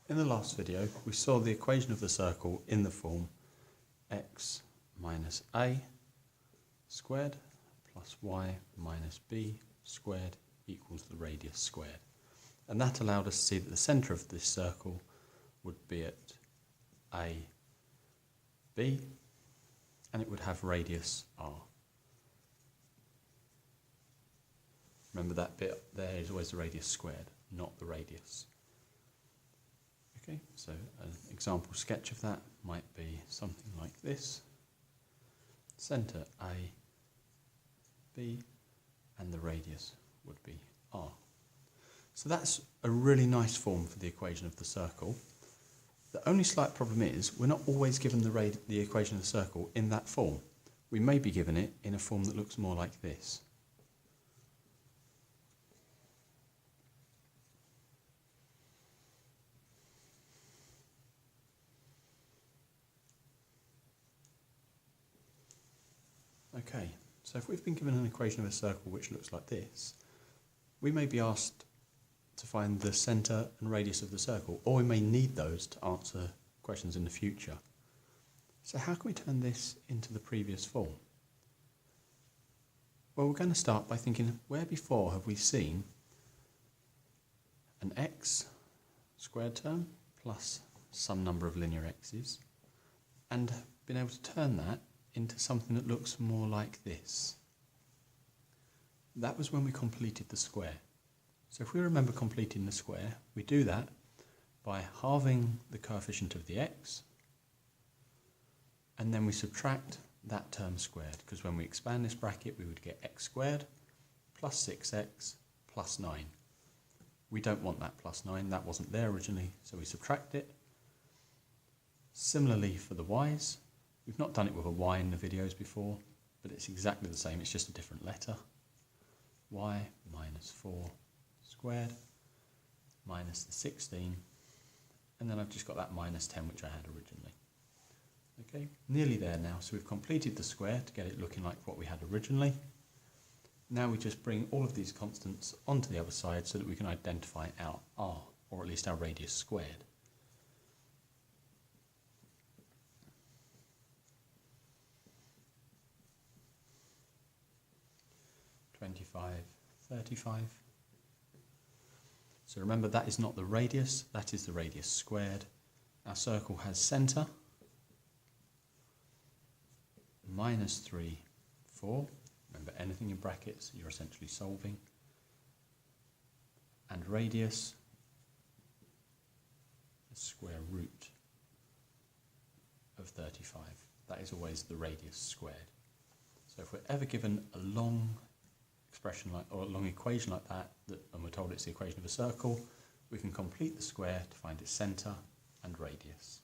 In the last video, we saw the equation of the circle in the form x minus a squared plus y minus b squared equals the radius squared. And that allowed us to see that the centre of this circle would be at a, b, and it would have radius r. Remember that bit there is always the radius squared, not the radius. Okay, so an example sketch of that might be something like this. Centre A, B, and the radius would be r. So that's a really nice form for the equation of the circle. The only slight problem is we're not always given the equation of the circle in that form. We may be given it in a form that looks more like this. Okay, so if we've been given an equation of a circle which looks like this, we may be asked to find the centre and radius of the circle, or we may need those to answer questions in the future. So how can we turn this into the previous form? Well, we're going to start by thinking, where before have we seen an x squared term plus some number of linear x's, and been able to turn that into something that looks more like this? That was when we completed the square. So if we remember completing the square, we do that by halving the coefficient of the x, and then we subtract that term squared, because when we expand this bracket we would get x squared plus 6x plus 9. We don't want that plus 9, that wasn't there originally, so we subtract it. Similarly for the y's, we've not done it with a y in the videos before, but it's exactly the same, it's just a different letter. Y minus 4 squared minus the 16, and then I've just got that minus 10 which I had originally. Okay, nearly there now, so we've completed the square to get it looking like what we had originally. Now we just bring all of these constants onto the other side so that we can identify our r, or at least our radius squared. (25, 35). So remember, that is not the radius, that is the radius squared. Our circle has centre, minus 3, 4. Remember, anything in brackets you're essentially solving. And radius, the square root of 35. That is always the radius squared. So if we're ever given a long expression like, or a long equation like that, and we're told it's the equation of a circle, we can complete the square to find its centre and radius.